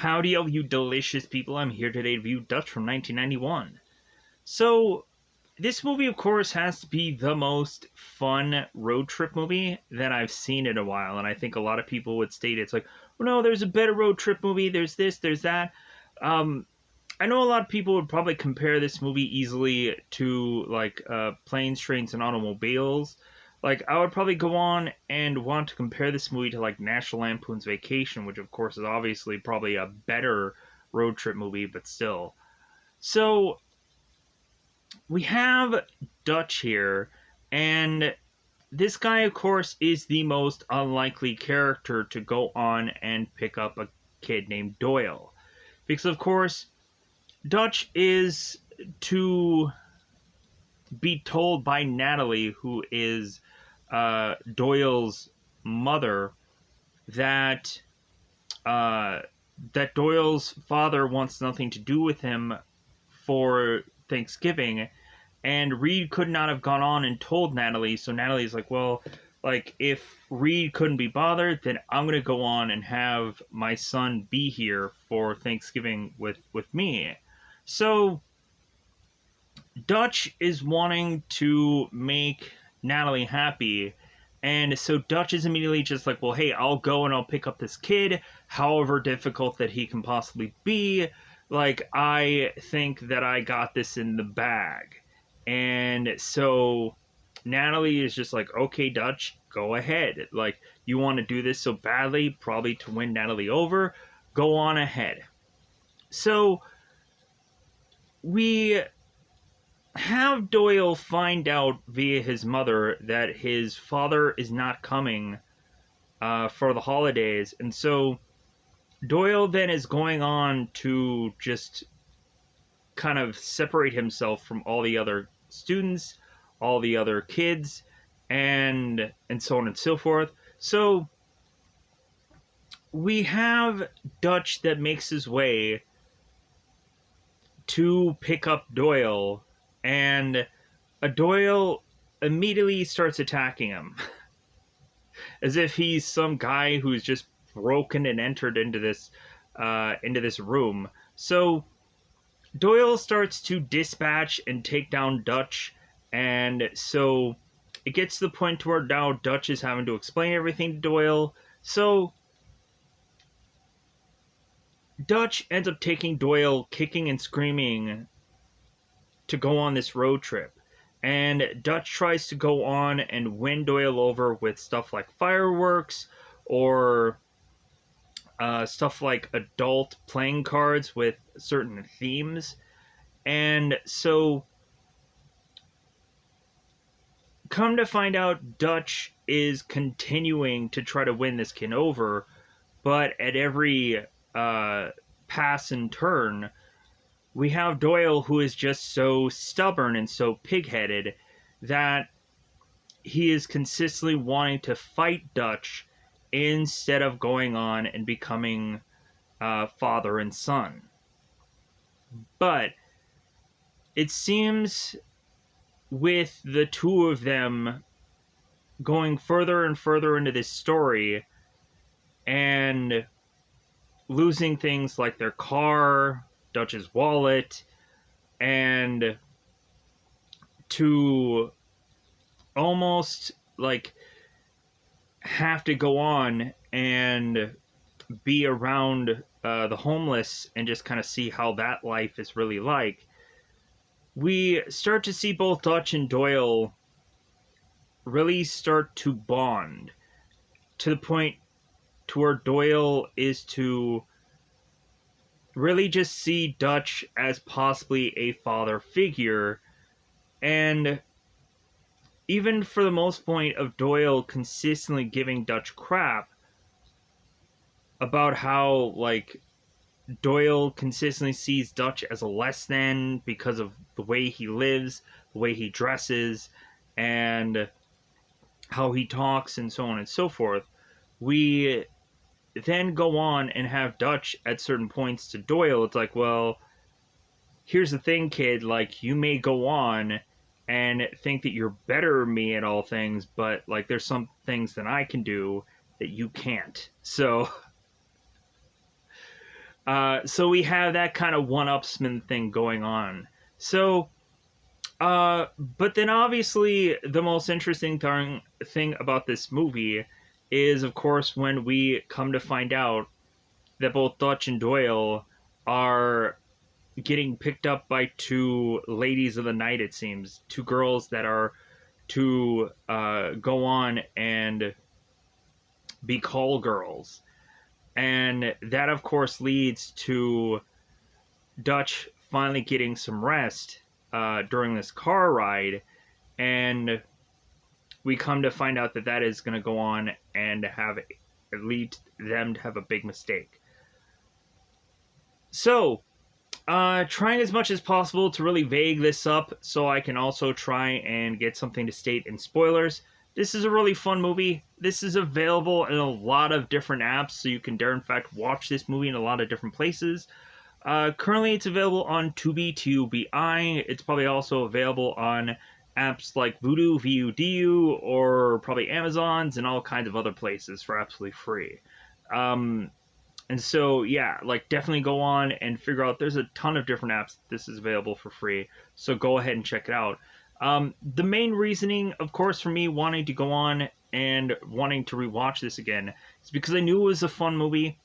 Howdy, all you delicious people. I'm here today to review Dutch from 1991. So, this movie, of course, has to be the most fun road trip movie that I've seen in a while. And I think a lot of people would state it's like, well, no, there's a better road trip movie. There's this, there's that. Um, I know a lot of people would probably compare this movie easily to like Planes, Trains, and Automobiles. Like I would probably go on and want to compare this movie to like National Lampoon's Vacation, which of course is obviously probably a better road trip movie, but still. So we have Dutch here, and this guy, of course, is the most unlikely character to go on and pick up a kid named Doyle. Because, of course, Dutch is to be told by Natalie, who is Doyle's mother, that that Doyle's father wants nothing to do with him for Thanksgiving, and Reed could not have gone on and told Natalie. So Natalie's like, well, like if Reed couldn't be bothered, then I'm gonna go on and have my son be here for Thanksgiving with me. So Dutch is wanting to make Natalie happy, and so Dutch is immediately just like, well, hey, I'll go and I'll pick up this kid, however difficult that he can possibly be. Like, I think that I got this in the bag. And so Natalie is just like, okay, Dutch, go ahead. Like, you want to do this so badly, probably to win Natalie over, go on ahead. So we have Doyle find out via his mother that his father is not coming for the holidays, and so Doyle then is going on to just kind of separate himself from all the other students, all the other kids, and so on and so forth. So we have Dutch that makes his way to pick up Doyle, and a Doyle immediately starts attacking him as if he's some guy who's just broken and entered into this room. So Doyle starts to dispatch and take down Dutch, and so it gets to the point to where now Dutch is having to explain everything to Doyle. So Dutch ends up taking Doyle, kicking and screaming, to go on this road trip. And Dutch tries to go on and win Doyle over with stuff like fireworks or stuff like adult playing cards with certain themes. And so, come to find out, Dutch is continuing to try to win this kid over, but at every pass and turn, we have Doyle, who is just so stubborn and so pig-headed that he is consistently wanting to fight Dutch instead of going on and becoming father and son. But it seems with the two of them going further and further into this story and losing things like their car, Dutch's wallet, and to almost like have to go on and be around the homeless and just kind of see how that life is really like, we start to see both Dutch and Doyle really start to bond to the point to where Doyle is to really just see Dutch as possibly a father figure, and even for the most point of Doyle consistently giving Dutch crap about how, like, Doyle consistently sees Dutch as a less than because of the way he lives, the way he dresses, and how he talks, and so on and so forth. We then go on and have Dutch at certain points to Doyle. It's like, well, here's the thing, kid, like, you may go on and think that you're better than me at all things, but, like, there's some things that I can do that you can't. So So we have that kind of one-upsman thing going on. So, but then obviously the most interesting thing about this movie is, of course, when we come to find out that both Dutch and Doyle are getting picked up by two ladies of the night, it seems. Two girls that are to go on and be call girls. And that, of course, leads to Dutch finally getting some rest during this car ride. And we come to find out that that is going to go on and have lead them to have a big mistake. So, trying as much as possible to really vague this up so I can also try and get something to state in spoilers. This is a really fun movie. This is available in a lot of different apps, so you can dare in fact watch this movie in a lot of different places. Currently, it's available on Tubi, Tubi. It's probably also available on apps like Vudu, VUDU, or probably Amazon's and all kinds of other places for absolutely free. And so, yeah, like definitely go on and figure out. There's a ton of different apps this is available for free. So go ahead and check it out. The main reasoning, of course, for me wanting to go on and wanting to rewatch this again is because I knew it was a fun movie.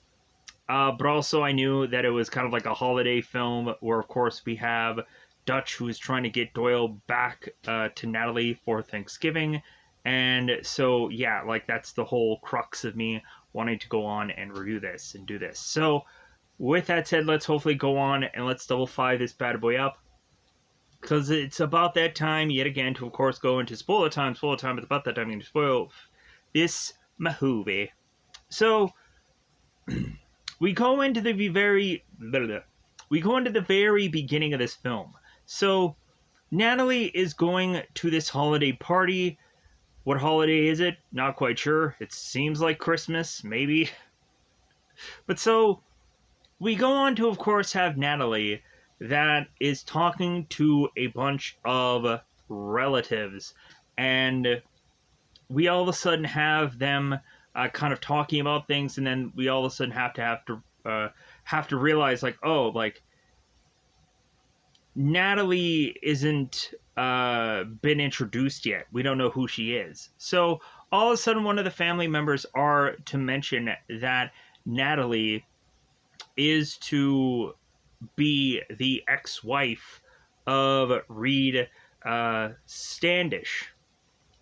But also I knew that it was kind of like a holiday film where, of course, we have Dutch who is trying to get Doyle back to Natalie for Thanksgiving. And so, yeah, like that's the whole crux of me wanting to go on and review this and do this. So, with that said, let's hopefully go on and let's double fire this bad boy up. Because it's about that time, yet again, to of course go into spoiler time. Spoiler time, it's about that time to spoil this movie. So, we go into the very beginning of this film. So, Natalie is going to this holiday party. What holiday is it? Not quite sure. It seems like Christmas, maybe. But so, we go on to, of course, have Natalie that is talking to a bunch of relatives. And we all of a sudden have them kind of talking about things, and then we all of a sudden have to realize, like, oh, like, Natalie isn't been introduced yet. We don't know who she is. So all of a sudden, one of the family members are to mention that Natalie is to be the ex-wife of Reed Standish.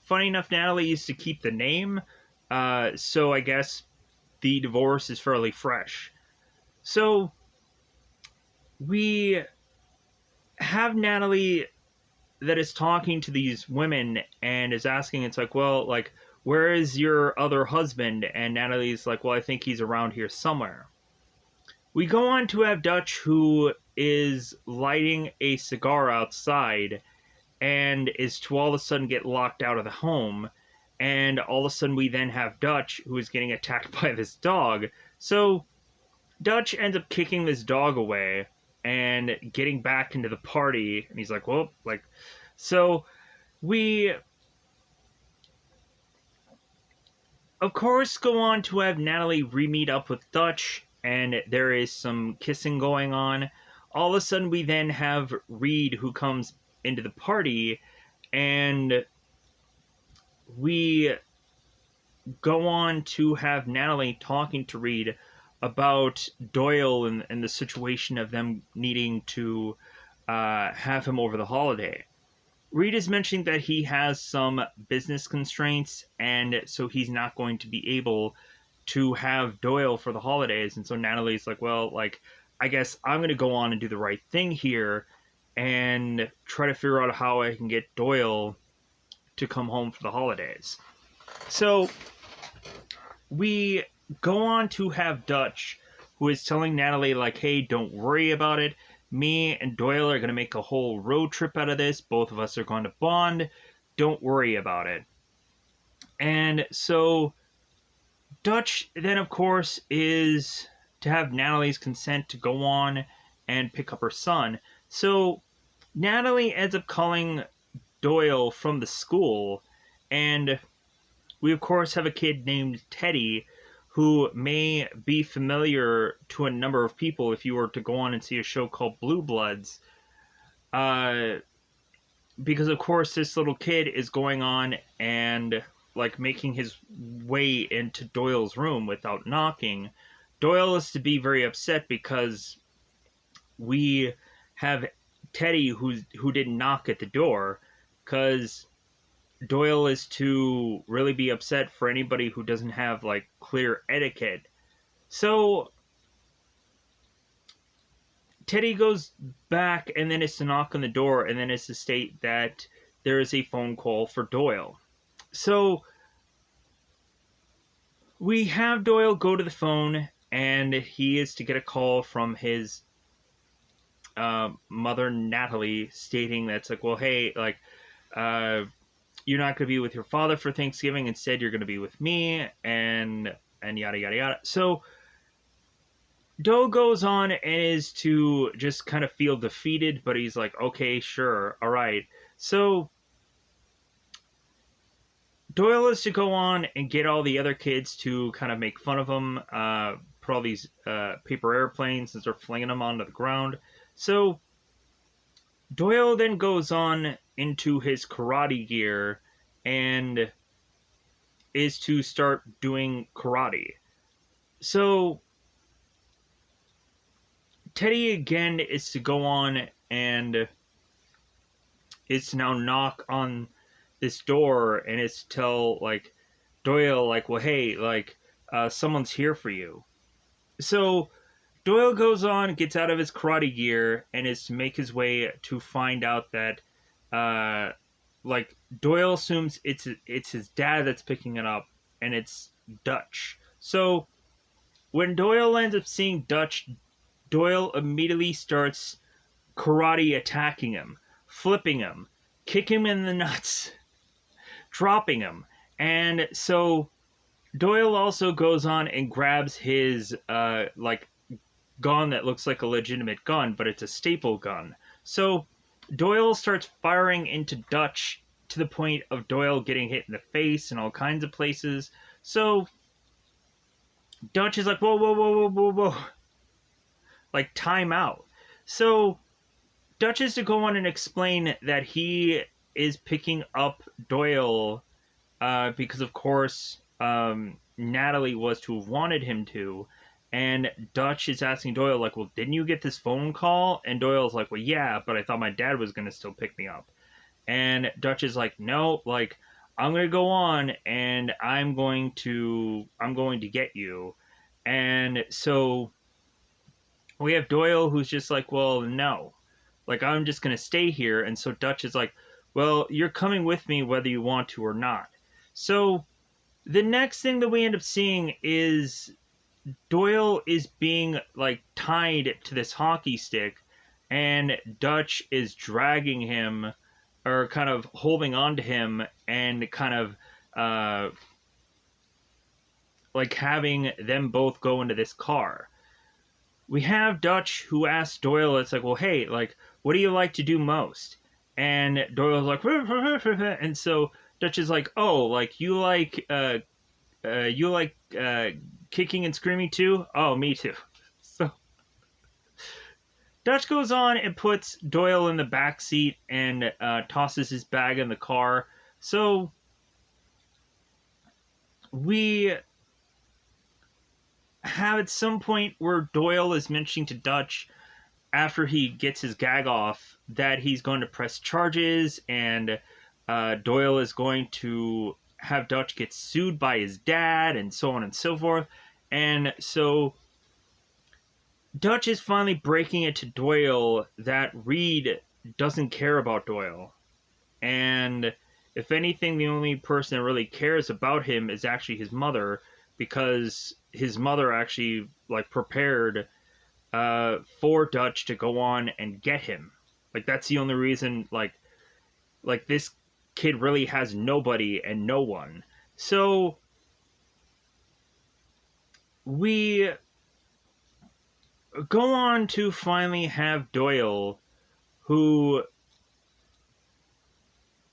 Funny enough, Natalie used to keep the name, so I guess the divorce is fairly fresh. So we have Natalie that is talking to these women and is asking, it's like, well, like, where is your other husband? And Natalie's like, well, I think he's around here somewhere. We go on to have Dutch, who is lighting a cigar outside and is to all of a sudden get locked out of the home. And all of a sudden we then have Dutch, who is getting attacked by this dog. So Dutch ends up kicking this dog away and getting back into the party. And he's like, well, like, so we, of course, go on to have Natalie re-meet up with Dutch, and there is some kissing going on. All of a sudden, we then have Reed, who comes into the party, and we go on to have Natalie talking to Reed about Doyle and the situation of them needing to have him over the holiday. Reed is mentioning that he has some business constraints, and so he's not going to be able to have Doyle for the holidays. And so Natalie's like, well, like, I guess I'm going to go on and do the right thing here and try to figure out how I can get Doyle to come home for the holidays. So we go on to have Dutch, who is telling Natalie, like, hey, don't worry about it. Me and Doyle are going to make a whole road trip out of this. Both of us are going to bond. Don't worry about it. And so Dutch then, of course, is to have Natalie's consent to go on and pick up her son. So Natalie ends up calling Doyle from the school, and we, of course, have a kid named Teddy who may be familiar to a number of people if you were to go on and see a show called Blue Bloods. Uh, because of course this little kid is going on and like making his way into Doyle's room without knocking. Doyle is to be very upset because we have Teddy who didn't knock at the door, because Doyle is to really be upset for anybody who doesn't have like clear etiquette. So Teddy goes back and then is to knock on the door and then is to state that there is a phone call for Doyle. So we have Doyle go to the phone and he is to get a call from his mother Natalie stating that's like, well, hey, like, you're not going to be with your father for Thanksgiving. Instead, you're going to be with me, and yada yada yada. So Doe goes on and is to just kind of feel defeated, but he's like, okay, sure, all right. So Doyle is to go on and get all the other kids to kind of make fun of him, put all these paper airplanes and start flinging them onto the ground. So Doyle then goes on into his karate gear and is to start doing karate. So Teddy again is to go on and is to now knock on this door and is to tell like Doyle like, well, hey, like someone's here for you. So Doyle goes on, gets out of his karate gear, and is to make his way to find out that, like, Doyle assumes it's his dad that's picking it up, and it's Dutch. So when Doyle ends up seeing Dutch, Doyle immediately starts karate attacking him, flipping him, kicking him in the nuts, dropping him, and so Doyle also goes on and grabs his like gun that looks like a legitimate gun, but it's a staple gun. So Doyle starts firing into Dutch to the point of Doyle getting hit in the face and all kinds of places. So Dutch is like, whoa, whoa, whoa, whoa, whoa, whoa. Like, time out. So Dutch is to go on and explain that he is picking up Doyle because, of course, Natalie was to have wanted him to. And Dutch is asking Doyle, like, well, didn't you get this phone call? And Doyle's like, well, yeah, but I thought my dad was going to still pick me up. And Dutch is like, no, like, I'm going to go on and I'm going to get you. And so we have Doyle who's just like, well, no, like, I'm just going to stay here. And so Dutch is like, well, you're coming with me whether you want to or not. So the next thing that we end up seeing is Doyle is being like tied to this hockey stick, and Dutch is dragging him or kind of holding on to him and kind of like having them both go into this car. We have Dutch who asks Doyle, it's like, well, hey, like, what do you like to do most? And Doyle's like, and so Dutch is like, oh, like, you like kicking and screaming too? Oh, me too. So Dutch goes on and puts Doyle in the back seat and tosses his bag in the car. So we have at some point where Doyle is mentioning to Dutch after he gets his gag off that he's going to press charges, and Doyle is going to have Dutch get sued by his dad and so on and so forth. And so Dutch is finally breaking it to Doyle that Reed doesn't care about Doyle. And if anything, the only person that really cares about him is actually his mother, because his mother actually like prepared for Dutch to go on and get him. Like, that's the only reason, like this kid really has nobody and no one. So we go on to finally have Doyle, who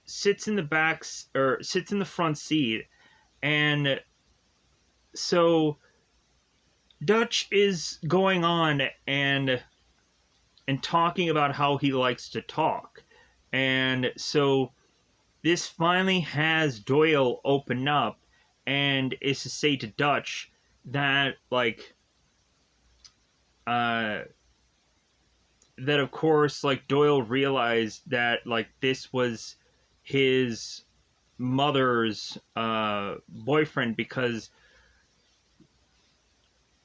sits in the front seat, and so Dutch is going on and talking about how he likes to talk. And so this finally has Doyle open up and is to say to Dutch that, like, uh, that of course, like, Doyle realized that, like, this was his mother's boyfriend, because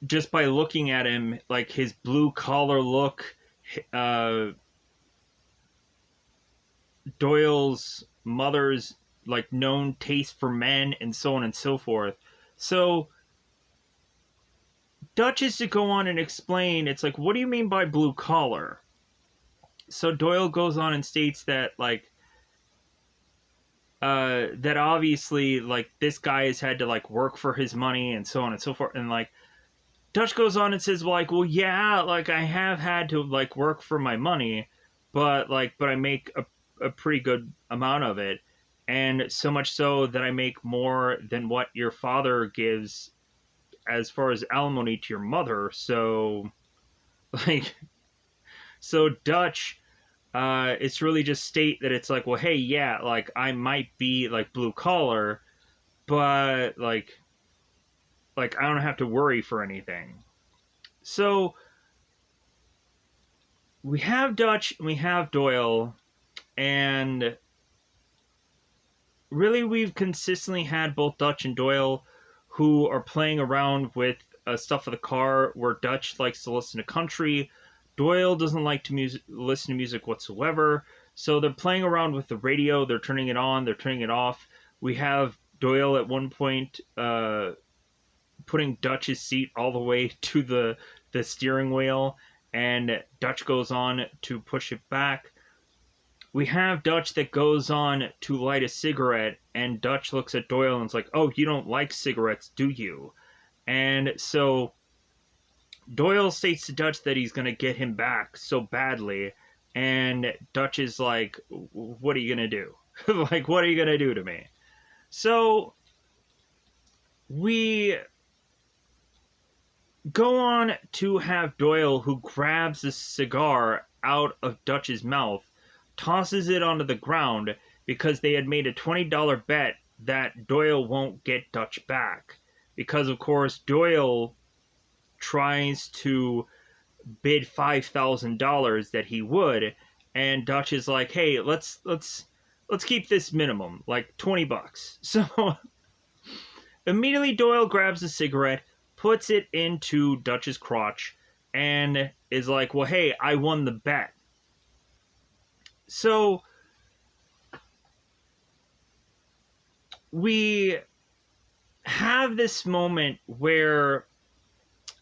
just by looking at him, like, his blue collar look, uh, Doyle's mother's, like, known taste for men, and so on and so forth. So Dutch is to go on and explain, it's like, what do you mean by blue collar? So Doyle goes on and states that, like, that obviously, like, this guy has had to, like, work for his money and so on and so forth. And, like, Dutch goes on and says, well, yeah, like, I have had to, like, work for my money, but I make a pretty good amount of it. And so much so that I make more than what your father gives as far as alimony to your mother. So, like, so Dutch, it's really just state that it's like, well, hey, yeah, like, I might be, like, blue collar, but, like, I don't have to worry for anything. So we have Dutch, we have Doyle, and really we've consistently had both Dutch and Doyle who are playing around with stuff of the car, where Dutch likes to listen to country. Doyle doesn't like to listen to music whatsoever. So they're playing around with the radio. They're turning it on. They're turning it off. We have Doyle at one point putting Dutch's seat all the way to the steering wheel, and Dutch goes on to push it back. We have Dutch that goes on to light a cigarette, and Dutch looks at Doyle and is like, oh, you don't like cigarettes, do you? And so Doyle states to Dutch that he's going to get him back so badly, and Dutch is like, what are you going to do? Like, what are you going to do to me? So we go on to have Doyle, who grabs a cigar out of Dutch's mouth, tosses it onto the ground, because they had made a $20 bet that Doyle won't get Dutch back. Because, of course, Doyle tries to bid $5,000 that he would, and Dutch is like, hey, let's keep this minimum, like $20. So immediately Doyle grabs a cigarette, puts it into Dutch's crotch, and is like, well, hey, I won the bet. So we have this moment where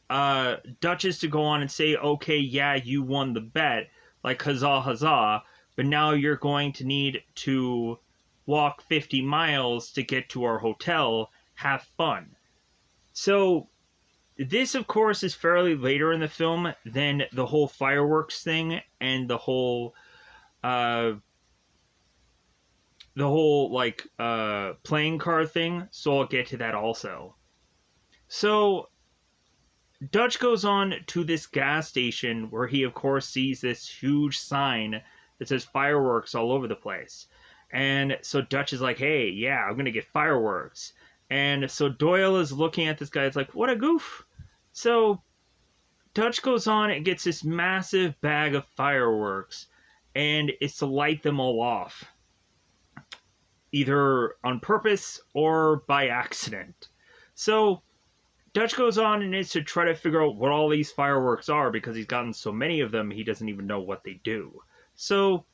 Dutch is to go on and say, okay, yeah, you won the bet, like, huzzah, huzzah, but now you're going to need to walk 50 miles to get to our hotel. Have fun. So this, of course, is fairly later in the film than the whole fireworks thing and the whole playing card thing, so I'll get to that also. So Dutch goes on to this gas station, where he, of course, sees this huge sign that says fireworks all over the place. And so Dutch is like, hey, yeah, I'm going to get fireworks. And so Doyle is looking at this guy. It's like, what a goof. So Dutch goes on and gets this massive bag of fireworks, and it's to light them all off, either on purpose or by accident. So Dutch goes on and is to try to figure out what all these fireworks are, because he's gotten so many of them, he doesn't even know what they do. So,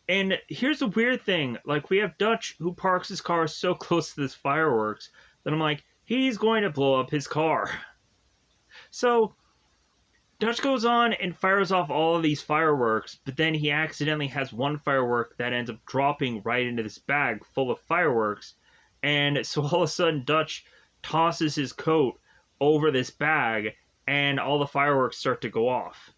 and here's the weird thing, like, we have Dutch who parks his car so close to this fireworks that I'm like, he's going to blow up his car. So Dutch goes on and fires off all of these fireworks, but then he accidentally has one firework that ends up dropping right into this bag full of fireworks. And so all of a sudden Dutch tosses his coat over this bag, and all the fireworks start to go off.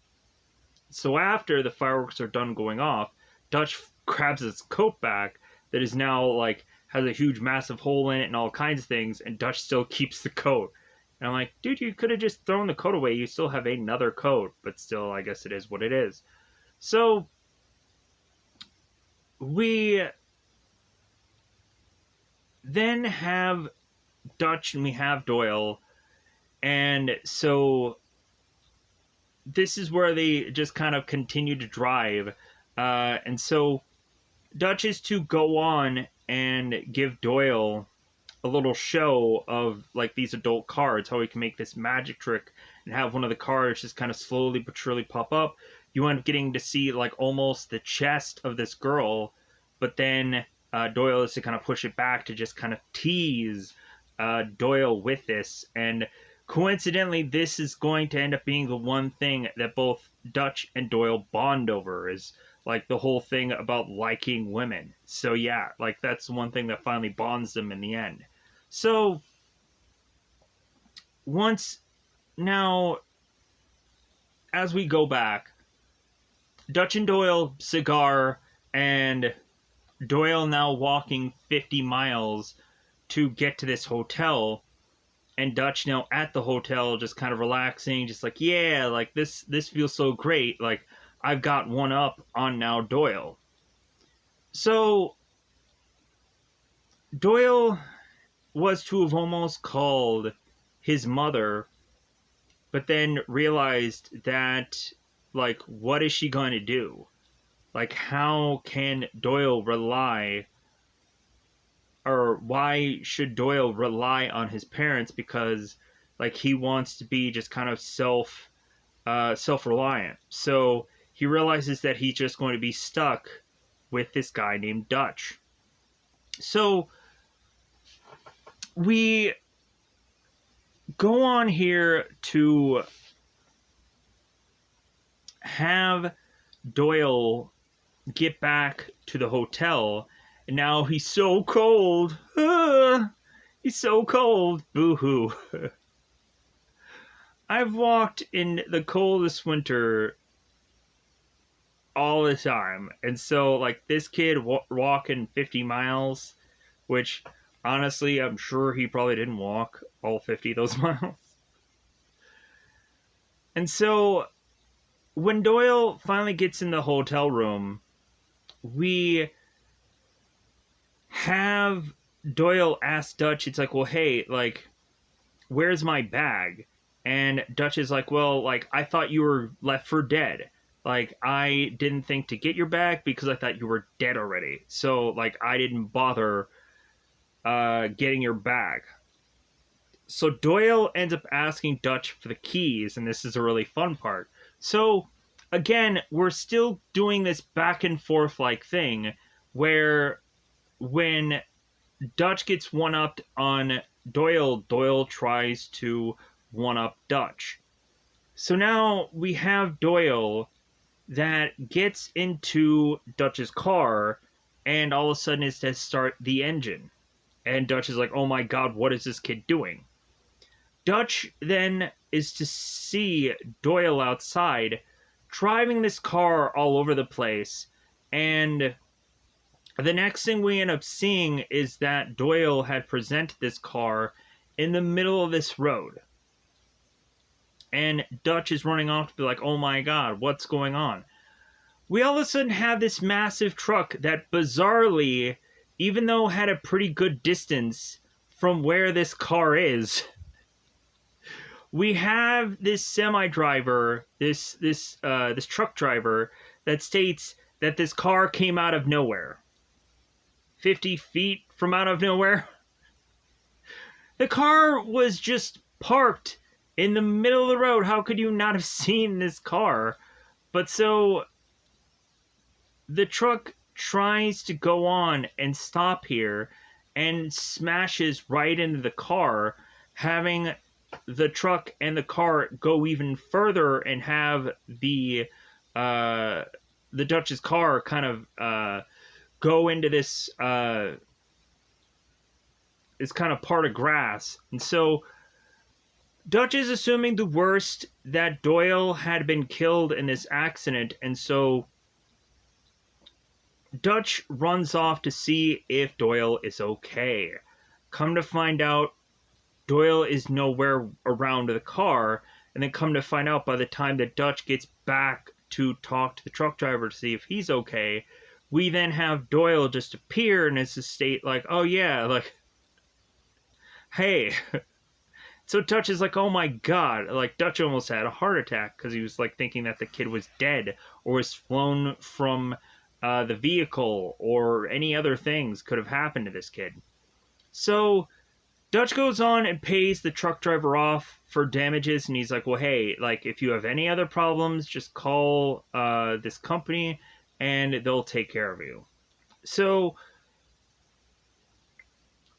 So after the fireworks are done going off, Dutch grabs his coat back that is now, like, has a huge massive hole in it and all kinds of things, and Dutch still keeps the coat. And I'm like, dude, you could have just thrown the coat away. You still have another coat, but still, I guess it is what it is. So we then have Dutch and we have Doyle. And so this is where they just kind of continue to drive. And so Dutch is to go on and give Doyle a little show of like these adult cards, how he can make this magic trick and have one of the cards just kind of slowly but surely pop up. You end up getting to see like almost the chest of this girl, but then Doyle is to kind of push it back to just kind of tease Doyle with this. And coincidentally, this is going to end up being the one thing that both Dutch and Doyle bond over, is like the whole thing about liking women. So yeah, like that's the one thing that finally bonds them in the end. So once now, as we go back, Dutch and Doyle cigar, and Doyle now walking 50 miles to get to this hotel, and Dutch now at the hotel just kind of relaxing, just like, yeah, like this feels so great, like I've got one up on now Doyle. So Doyle was to have almost called his mother, but then realized that, like, what is she going to do? Like, how can Doyle rely, or why should Doyle rely on his parents? Because, like, he wants to be just kind of self-reliant. So he realizes that he's just going to be stuck with this guy named Dutch. So we go on here to have Doyle get back to the hotel, and now he's so cold. He's so cold. Boo-hoo. I've walked in the coldest winter all the time, and so like this kid walking 50 miles, which honestly I'm sure he probably didn't walk all 50 of those miles. And so when Doyle finally gets in the hotel room, we have Doyle ask Dutch, it's like, well, hey, like, where's my bag? And Dutch is like, well, like, I thought you were left for dead. Like, I didn't think to get your bag because I thought you were dead already. So, like, I didn't bother getting your bag. So Doyle ends up asking Dutch for the keys, and this is a really fun part. So, again, we're still doing this back and forth like thing where when Dutch gets one-upped on Doyle, Doyle tries to one-up Dutch. So now we have Doyle that gets into Dutch's car, and all of a sudden is to start the engine. And Dutch is like, oh my god, what is this kid doing? Dutch then is to see Doyle outside driving this car all over the place, and the next thing we end up seeing is that Doyle had presented this car in the middle of this road. And Dutch is running off to be like, oh my god, what's going on? We all of a sudden have this massive truck that bizarrely, even though had a pretty good distance from where this car is, we have this semi-driver, this truck driver that states that this car came out of nowhere. 50 feet from out of nowhere. The car was just parked in the middle of the road. How could you not have seen this car? But so the truck tries to go on and stop here and smashes right into the car, having the truck and the car go even further and have the Dutch's car kind of go into this kind of part of grass. And so Dutch is assuming the worst, that Doyle had been killed in this accident, and so Dutch runs off to see if Doyle is okay. Come to find out, Doyle is nowhere around the car, and then come to find out by the time that Dutch gets back to talk to the truck driver to see if he's okay, we then have Doyle just appear in his estate like, oh yeah, like, hey. So Dutch is like, oh my god, like Dutch almost had a heart attack because he was like thinking that the kid was dead or was flown from the vehicle or any other things could have happened to this kid. So Dutch goes on and pays the truck driver off for damages, and he's like, well, hey, like, if you have any other problems, just call this company, and they'll take care of you. So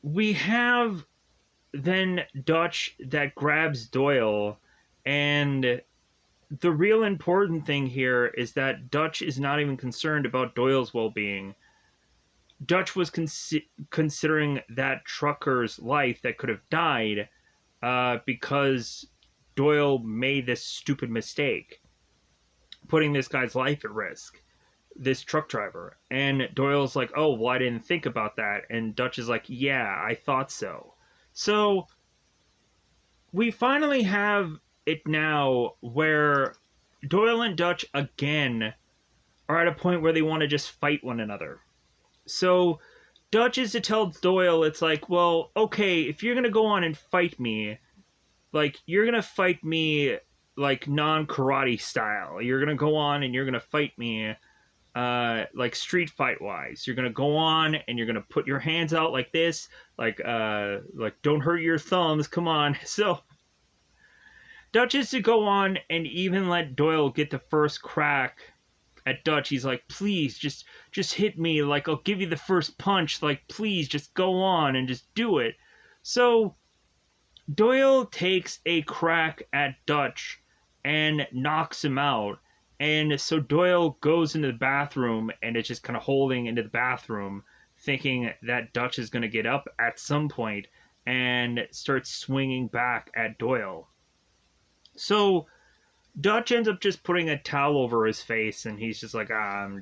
we have then Dutch that grabs Doyle, and the real important thing here is that Dutch is not even concerned about Doyle's well-being. Dutch was considering that trucker's life that could have died because Doyle made this stupid mistake, putting this guy's life at risk, this truck driver. And Doyle's like, oh, well, I didn't think about that. And Dutch is like, yeah, I thought so. So we finally have it now where Doyle and Dutch again are at a point where they want to just fight one another. So Dutch is to tell Doyle, it's like, well, okay, if you're going to go on and fight me, like, you're going to fight me, like, non-karate style. You're going to go on and you're going to fight me, like, street fight-wise. You're going to go on and you're going to put your hands out like this, like, don't hurt your thumbs, come on. So Dutch is to go on and even let Doyle get the first crack at Dutch. He's like, please, just hit me, like, I'll give you the first punch, like, please, just go on and just do it. So Doyle takes a crack at Dutch and knocks him out, and so Doyle goes into the bathroom and is just kind of holding into the bathroom, thinking that Dutch is going to get up at some point and start swinging back at Doyle. So Dutch ends up just putting a towel over his face, and he's just like, I'm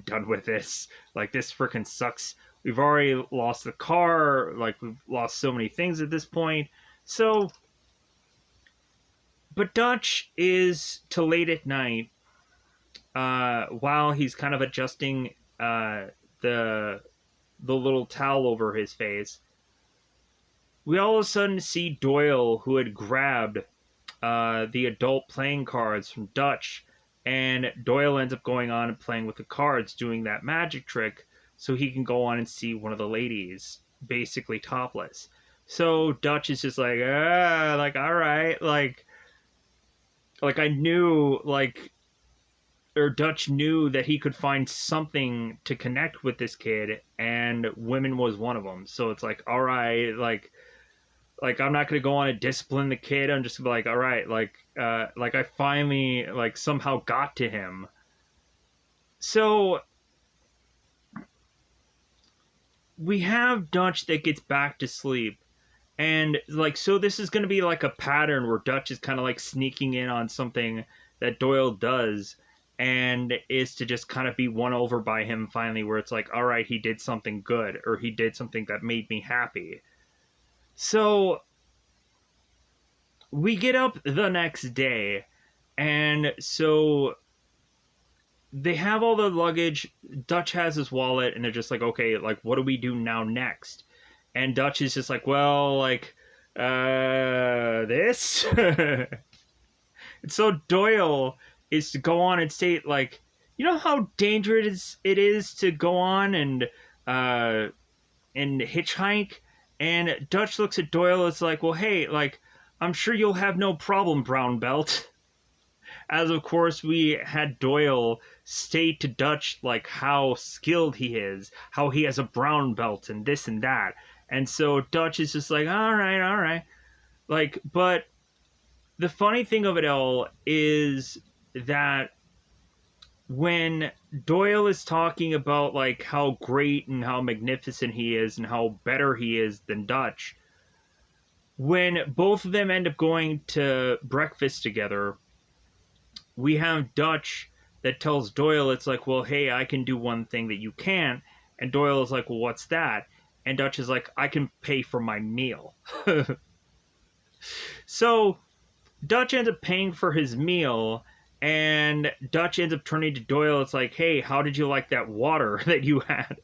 done with this. Like, this freaking sucks. We've already lost the car. Like, we've lost so many things at this point. So, but Dutch is till late at night, while he's kind of adjusting the little towel over his face. We all of a sudden see Doyle, who had grabbed the adult playing cards from Dutch, and Doyle ends up going on and playing with the cards, doing that magic trick so he can go on and see one of the ladies basically topless. So Dutch is just like, like, all right, like I knew, like, or Dutch knew that he could find something to connect with this kid, and women was one of them. So it's like, all right, like I'm not going to go on and discipline the kid. I'm just like, all right, like I finally, like, somehow got to him. So we have Dutch that gets back to sleep. And, like, so this is going to be like a pattern where Dutch is kind of like sneaking in on something that Doyle does, and is to just kind of be won over by him finally, where it's like, all right, he did something good, or he did something that made me happy. So we get up the next day, and so they have all the luggage. Dutch has his wallet, and they're just like, okay, like, what do we do now next? And Dutch is just like, well, like, this? And so Doyle is to go on and state, like, you know how dangerous it is to go on and hitchhike? And Dutch looks at Doyle, it's like, well, hey, like, I'm sure you'll have no problem, brown belt. As, of course, we had Doyle state to Dutch, like, how skilled he is, how he has a brown belt, and this and that. And so Dutch is just like, all right. Like, but the funny thing of it all is that when Doyle is talking about, like, how great and how magnificent he is and how better he is than Dutch, when both of them end up going to breakfast together, we have Dutch that tells Doyle, it's like, well, hey, I can do one thing that you can't. And Doyle is like, well, what's that? And Dutch is like, I can pay for my meal. So Dutch ends up paying for his meal, and Dutch ends up turning to Doyle. It's like, hey, how did you like that water that you had?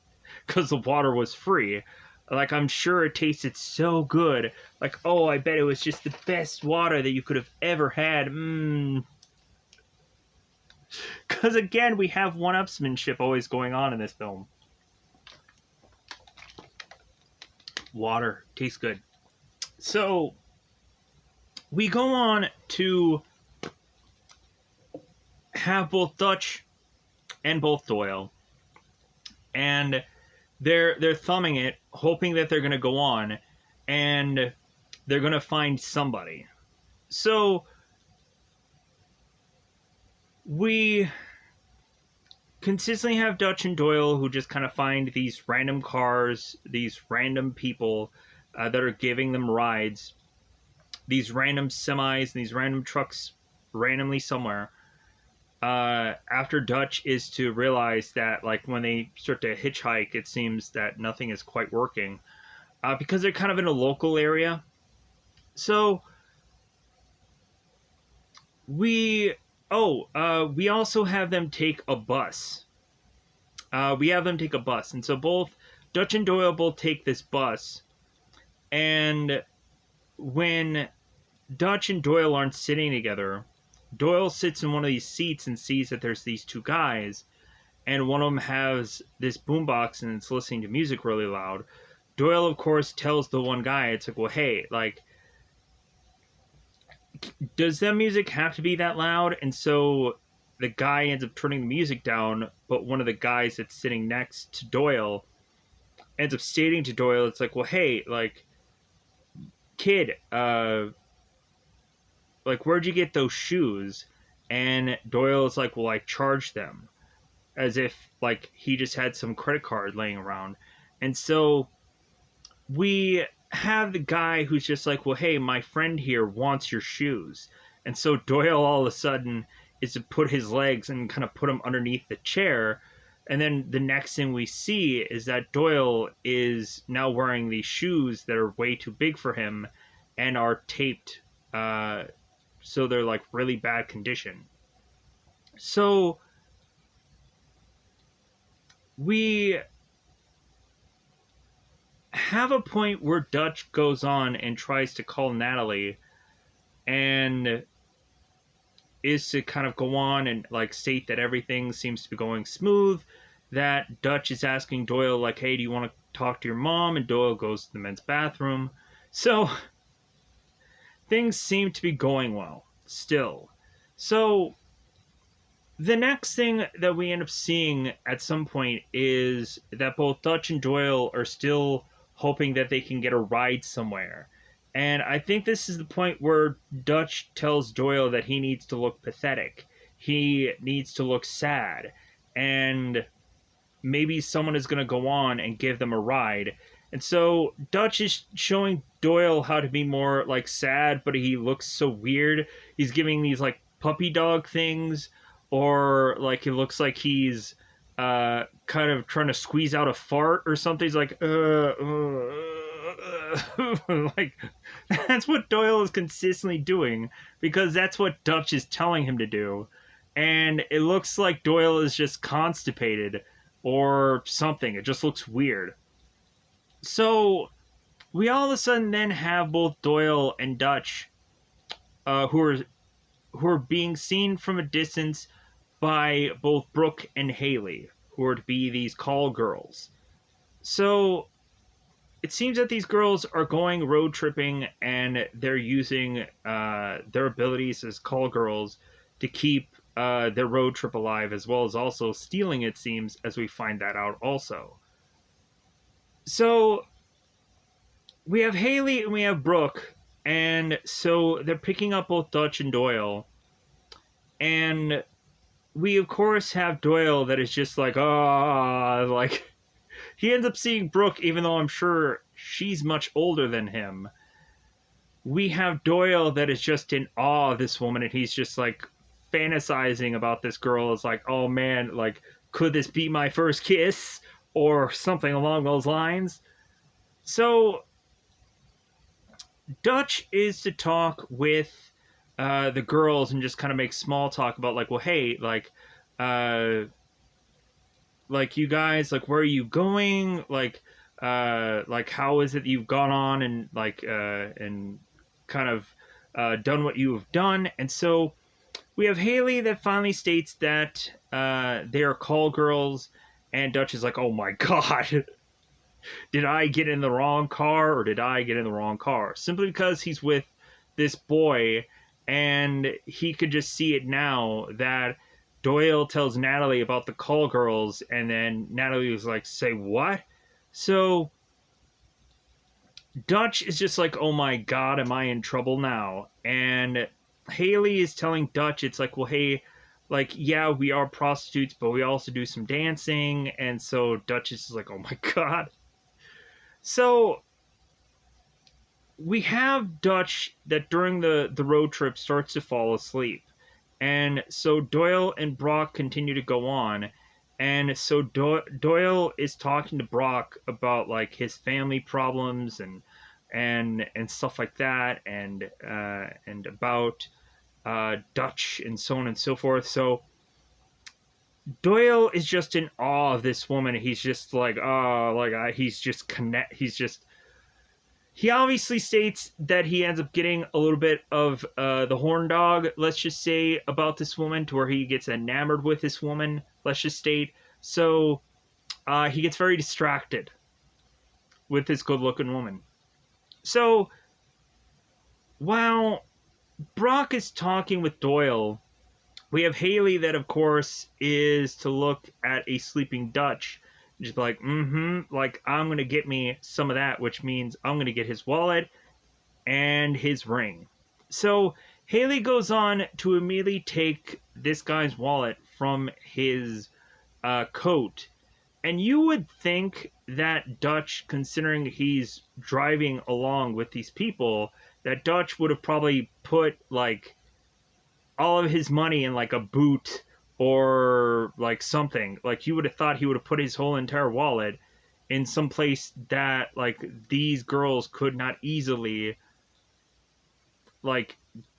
Because the water was free. Like, I'm sure it tasted so good. Like, oh, I bet it was just the best water that you could have ever had. Because again, we have one-upsmanship always going on in this film. Water tastes good. So we go on to have both Dutch and both Doyle, and they're thumbing it, hoping that they're going to go on, and they're going to find somebody. So we consistently have Dutch and Doyle who just kind of find these random cars, these random people that are giving them rides, these random semis and these random trucks randomly somewhere. After Dutch is to realize that, like, when they start to hitchhike, it seems that nothing is quite working because they're kind of in a local area. So we also have them take a bus. And so both Dutch and Doyle both take this bus. And when Dutch and Doyle aren't sitting together, Doyle sits in one of these seats and sees that there's these two guys, and one of them has this boombox and it's listening to music really loud. Doyle, of course, tells the one guy, it's like, well, hey, like, does that music have to be that loud? And so the guy ends up turning the music down, but one of the guys that's sitting next to Doyle ends up stating to Doyle, it's like, well, hey, like, kid, like, where'd you get those shoes? And Doyle is like, well, I charged them. As if, like, he just had some credit card laying around. And so we have the guy who's just like, well, hey, my friend here wants your shoes. And so Doyle all of a sudden is to put his legs and kind of put them underneath the chair. And then the next thing we see is that Doyle is now wearing these shoes that are way too big for him and are taped, so they're like really bad condition. So we have a point where Dutch goes on and tries to call Natalie and is to kind of go on and like state that everything seems to be going smooth, that Dutch is asking Doyle like, hey, do you want to talk to your mom? And Doyle goes to the men's bathroom. So things seem to be going well still. So the next thing that we end up seeing at some point is that both Dutch and Doyle are still hoping that they can get a ride somewhere. And I think this is the point where Dutch tells Doyle that he needs to look pathetic. He needs to look sad. And maybe someone is going to go on and give them a ride. And so Dutch is showing Doyle how to be more like sad, but he looks so weird. He's giving these like puppy dog things, or like it looks like he's kind of trying to squeeze out a fart or something. He's like, like, that's what Doyle is consistently doing because that's what Dutch is telling him to do. And it looks like Doyle is just constipated or something. It just looks weird. So we all of a sudden then have both Doyle and Dutch who are being seen from a distance by both Brooke and Haley, who are to be these call girls. So it seems that these girls are going road tripping and they're using their abilities as call girls to keep their road trip alive, as well as also stealing, it seems, as we find that out also. So we have Haley and we have Brooke, and so they're picking up both Dutch and Doyle. And we, of course, have Doyle that is just like, like, he ends up seeing Brooke, even though I'm sure she's much older than him. We have Doyle that is just in awe of this woman, and he's just like fantasizing about this girl. It's like, oh man, like, could this be my first kiss? Or something along those lines. So Dutch is to talk with the girls and just kind of make small talk about like, well, hey, uh, like you guys, like where are you going? Like how is it you've gone on and and kind of done what you have done? And so we have Haley that finally states that they are call girls, and Dutch is like, oh my god, did I get in the wrong car or did I get in the wrong car? Simply because he's with this boy and he could just see it now that Doyle tells Natalie about the call girls, and then Natalie was like, say what? So Dutch is just like, oh my god, am I in trouble now? And Haley is telling Dutch, it's like, well, hey, like, yeah, we are prostitutes, but we also do some dancing. And so Dutch is just like, oh my god. So we have Dutch that during the road trip starts to fall asleep. And so Doyle and Brock continue to go on. And so Doyle is talking to Brock about like his family problems and stuff like that, and about Dutch and so on and so forth. So Doyle is just in awe of this woman. He's just like, oh, like he's just connect. He's just he obviously states that he ends up getting a little bit of the horn dog, let's just say, about this woman, to where he gets enamored with this woman, let's just state. So he gets very distracted with this good looking woman. So while Brock is talking with Doyle, we have Haley that, of course, is to look at a sleeping Dutch. Just like, like, I'm going to get me some of that, which means I'm going to get his wallet and his ring. So Haley goes on to immediately take this guy's wallet from his coat. And you would think that Dutch, considering he's driving along with these people, that Dutch would have probably put, like, all of his money in, like, a boot or, like, something. Like, you would have thought he would have put his whole entire wallet in some place that, like, these girls could not easily, like,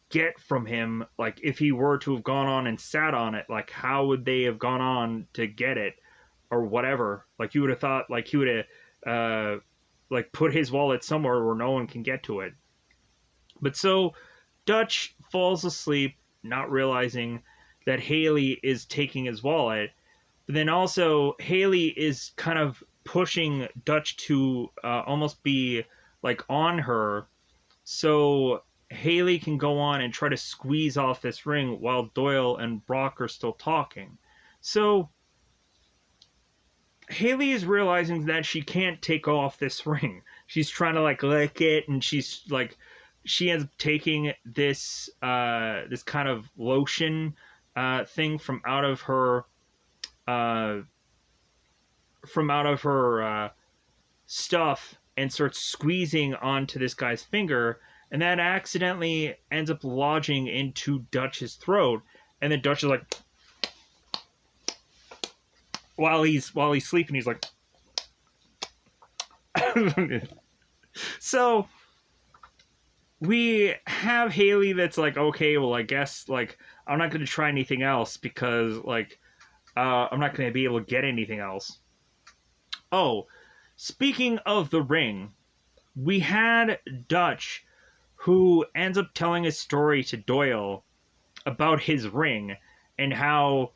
get from him. Like, if he were to have gone on and sat on it, like, how would they have gone on to get it or whatever? Like, you would have thought, like, he would have like put his wallet somewhere where no one can get to it. But so Dutch falls asleep, not realizing that Haley is taking his wallet. But then also Haley is kind of pushing Dutch to almost be like on her, so Haley can go on and try to squeeze off this ring while Doyle and Brock are still talking. So Haley is realizing that she can't take off this ring. She's trying to like lick it, and she's like, she ends up taking this this kind of lotion thing uh, from out of her stuff, and starts squeezing onto this guy's finger, and that accidentally ends up lodging into Dutch's throat, and then Dutch is like, while he's sleeping, he's like, so we have Haley that's like, okay, well, I guess like I'm not going to try anything else because like I'm not going to be able to get anything else. Oh, speaking of the ring, we had Dutch who ends up telling a story to Doyle about his ring and how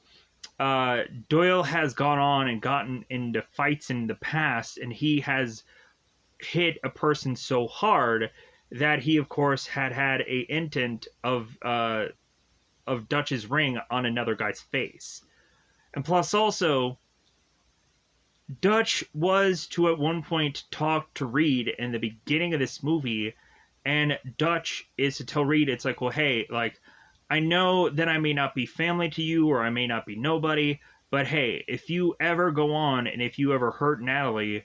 Doyle has gone on and gotten into fights in the past, and he has hit a person so hard that he, of course, had a intent of Dutch's ring on another guy's face. And plus, also, Dutch was to at one point talk to Reed in the beginning of this movie, and Dutch is to tell Reed, it's like, well, hey, like, I know that I may not be family to you or I may not be nobody, but hey, if you ever go on and if you ever hurt Natalie,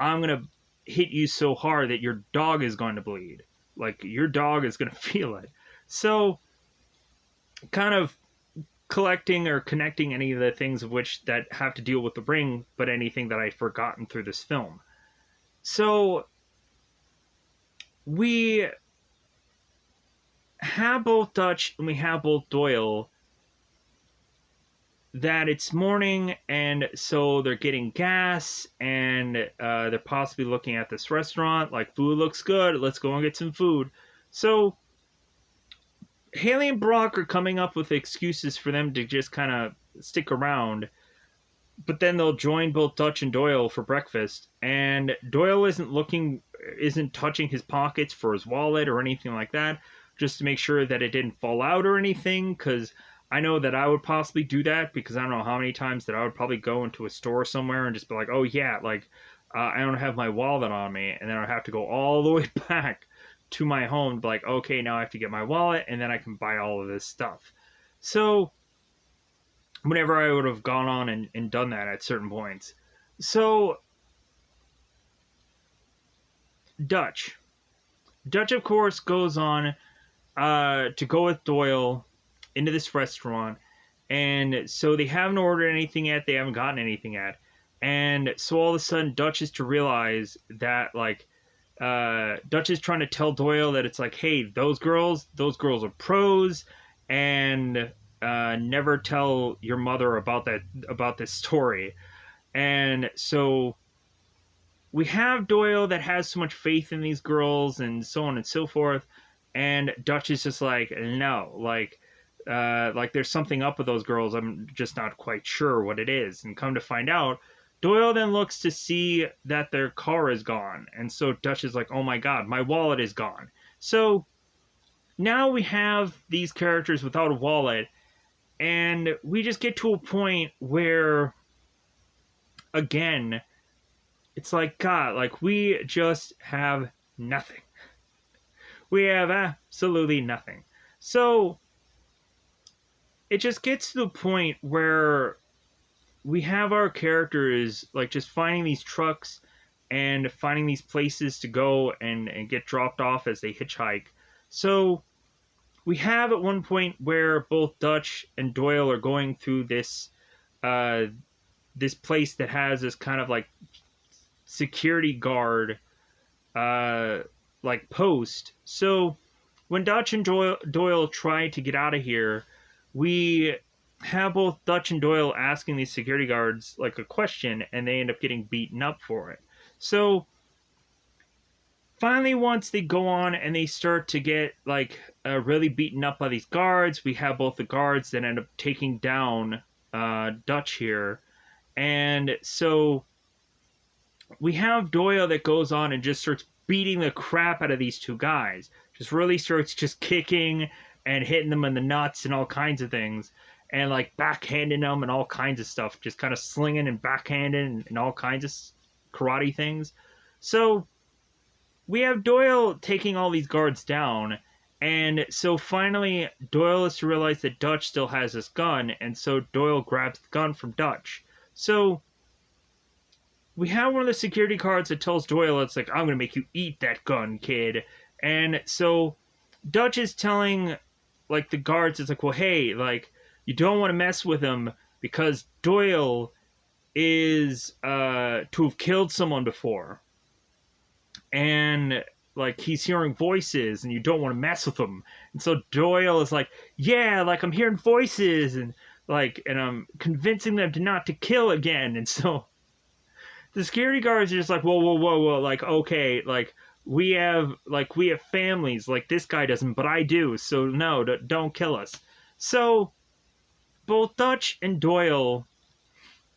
I'm going to hit you so hard that your dog is going to bleed. Like, your dog is going to feel it. So, kind of collecting or connecting any of the things of which that have to deal with the ring, but anything that I've forgotten through this film. So we have both Dutch and we have both Doyle that it's morning, and so they're getting gas, and they're possibly looking at this restaurant. Like, food looks good. Let's go and get some food. So Haley and Brock are coming up with excuses for them to just kind of stick around, but then they'll join both Dutch and Doyle for breakfast. And Doyle isn't touching his pockets for his wallet or anything like that, just to make sure that it didn't fall out or anything, because I know that I would possibly do that, because I don't know how many times that I would probably go into a store somewhere and just be like, oh yeah, like, I don't have my wallet on me, and then I'd have to go all the way back to my home to be like, okay, now I have to get my wallet, and then I can buy all of this stuff. So whenever I would have gone on and done that at certain points. So Dutch. Dutch, of course, goes on to go with Doyle into this restaurant. And so they haven't ordered anything yet. They haven't gotten anything yet. And so all of a sudden, Dutch is to realize that, like, Dutch is trying to tell Doyle that it's like, hey, those girls are pros, and never tell your mother about this story. And so we have Doyle that has so much faith in these girls and so on and so forth, and Dutch is just like, no, like there's something up with those girls. I'm just not quite sure what it is. And come to find out, Doyle then looks to see that their car is gone, and so Dutch is like, oh my god, my wallet is gone. So now we have these characters without a wallet, and we just get to a point where, again, it's like, God, like, we just have nothing. We have absolutely nothing. So it just gets to the point where we have our characters, like, just finding these trucks and finding these places to go and get dropped off as they hitchhike. So we have at one point where both Dutch and Doyle are going through this this place that has this kind of like security guard like post. So when Dutch and Doyle try to get out of here, we have both Dutch and Doyle asking these security guards like a question, and they end up getting beaten up for it. So finally, once they go on and they start to get like really beaten up by these guards, we have both the guards that end up taking down Dutch here. And so we have Doyle that goes on and just starts beating the crap out of these two guys. Just really starts just kicking and hitting them in the nuts and all kinds of things. And like backhanding them and all kinds of stuff. Just kind of slinging and backhanding and all kinds of karate things. So we have Doyle taking all these guards down. And so finally, Doyle is to realize that Dutch still has his gun. And so Doyle grabs the gun from Dutch. So we have one of the security guards that tells Doyle, it's like, I'm going to make you eat that gun, kid. And so Dutch is telling, like, the guards, it's like, well, hey, like, you don't want to mess with him because Doyle is to have killed someone before. And, like, he's hearing voices and you don't want to mess with him. And so Doyle is like, yeah, like, I'm hearing voices and, like, and I'm convincing them to not to kill again. And so the security guards are just like, whoa, whoa, whoa, whoa, like, okay, like, we have families, like, this guy doesn't, but I do, so no, don't kill us. So both Dutch and Doyle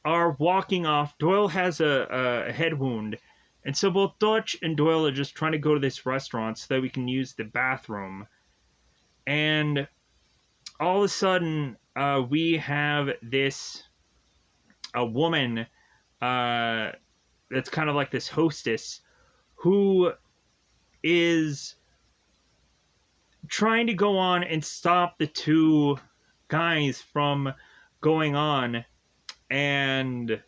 are walking off. Doyle has a head wound, and so both Dutch and Doyle are just trying to go to this restaurant so that we can use the bathroom. And all of a sudden, we have this a woman that's kind of like this hostess who is trying to go on and stop the two guys from going on and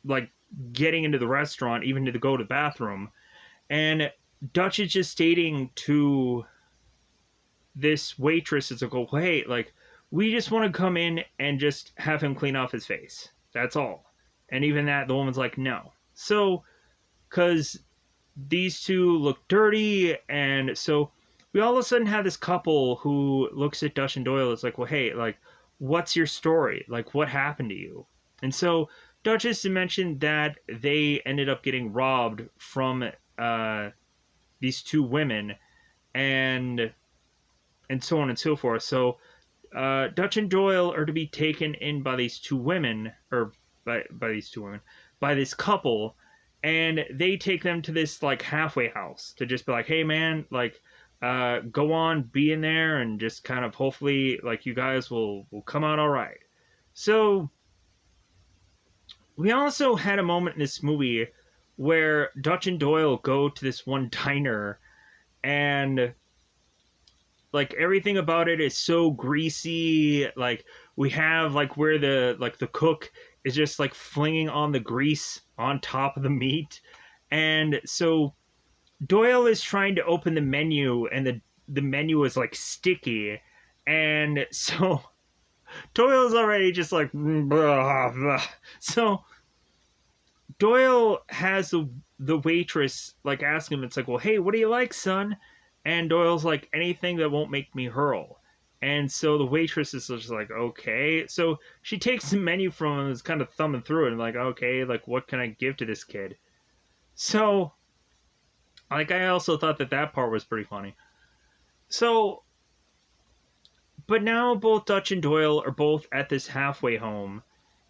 like getting into the restaurant, even to go to the bathroom. And Dutch is just stating to this waitress, it's like, oh, hey, like, we just want to come in and just have him clean off his face. That's all. And even that, the woman's like, no. So because these two look dirty, and so we all of a sudden have this couple who looks at Dutch and Doyle. It's like, well, hey, like, what's your story? Like, what happened to you? And so Dutch is to mention that they ended up getting robbed from these two women, and so on and so forth. So Dutch and Doyle are to be taken in by these two women, or by these two women, by this couple, and they take them to this like halfway house to just be like, hey man, like go on, be in there, and just kind of hopefully like you guys will come out all right. So we also had a moment in this movie where Dutch and Doyle go to this one diner, and like everything about it is so greasy. Like we have like where the cook is just like flinging on the grease on top of the meat, and so Doyle is trying to open the menu, and the menu is like sticky, and so Doyle's already just like blah, blah. So Doyle has the waitress like ask him, it's like, well, hey, what do you like, son? And Doyle's like, anything that won't make me hurl. And so the waitress is just like, okay. So she takes the menu from him and is kind of thumbing through it and like, okay, like what can I give to this kid? So like I also thought that part was pretty funny. So but now both Dutch and Doyle are both at this halfway home,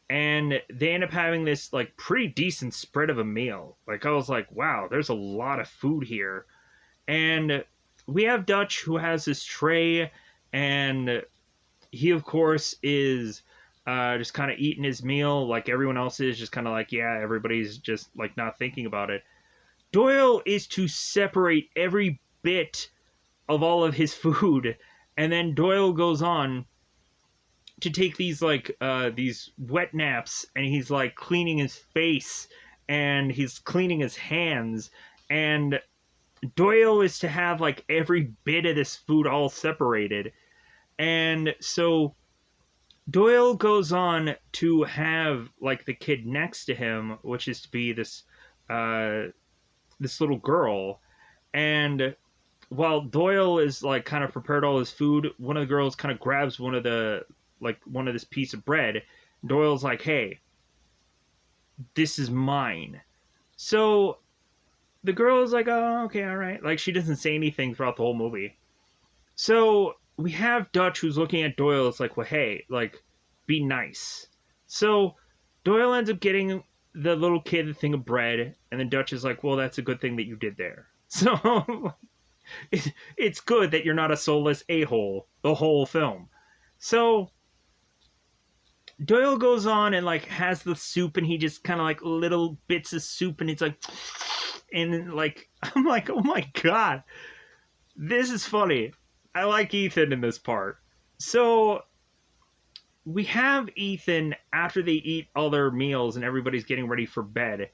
and they end up having this like pretty decent spread of a meal. Like I was like, wow, there's a lot of food here. And we have Dutch who has this tray, and he of course is just kind of eating his meal like everyone else is, just kind of like, yeah, everybody's just like not thinking about it. Doyle is to separate every bit of all of his food, and then Doyle goes on to take these wet naps, and he's like cleaning his face, and he's cleaning his hands, and Doyle is to have like every bit of this food all separated. And so Doyle goes on to have like the kid next to him, which is to be this little girl. And while Doyle is like kind of prepared all his food, one of the girls kind of grabs one of this piece of bread. Doyle's like, hey, this is mine. So the girl is like, oh, okay, all right. Like she doesn't say anything throughout the whole movie. So we have Dutch who's looking at Doyle. It's like, well, hey, like, be nice. So Doyle ends up getting the little kid the thing of bread, and then Dutch is like, well, that's a good thing that you did there. So it's good that you're not a soulless a-hole the whole film. So Doyle goes on and like has the soup, and he just kind of like little bits of soup, and it's like, and like I'm like, oh my god, this is funny. I like Ethan in this part. So we have Ethan after they eat all their meals and everybody's getting ready for bed.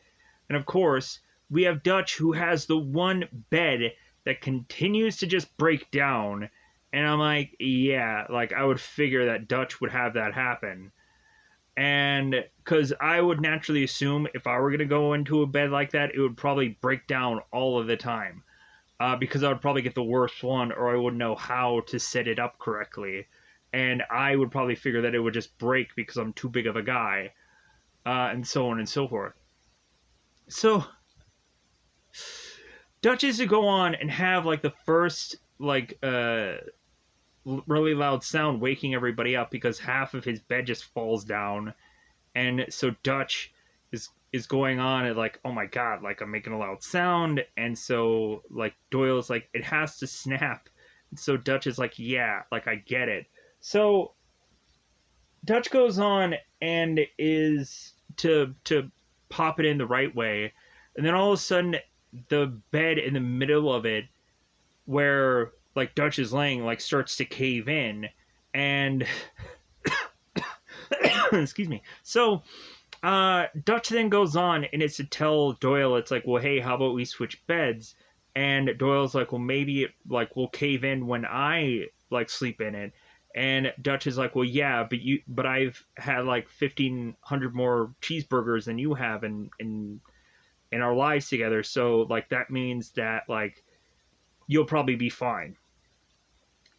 And of course, we have Dutch who has the one bed that continues to just break down. And I'm like, yeah, like I would figure that Dutch would have that happen. And because I would naturally assume if I were going to go into a bed like that, it would probably break down all of the time. Because I would probably get the worst one, or I wouldn't know how to set it up correctly. And I would probably figure that it would just break because I'm too big of a guy. And so on and so forth. So Dutch is to go on and have like the first like really loud sound waking everybody up because half of his bed just falls down. And so Dutch is going on and like, oh my god, like I'm making a loud sound. And so like Doyle's like, it has to snap. And so Dutch is like, yeah, like I get it. So Dutch goes on and is to pop it in the right way. And then all of a sudden the bed in the middle of it where like Dutch is laying like starts to cave in, and excuse me. So Dutch then goes on and it's to tell Doyle, it's like, well, hey, how about we switch beds? And Doyle's like, well, maybe it like will cave in when I like sleep in it. And Dutch is like, well, yeah, but I've had like 1,500 more cheeseburgers than you have, and in our lives together. So like that means that like you'll probably be fine.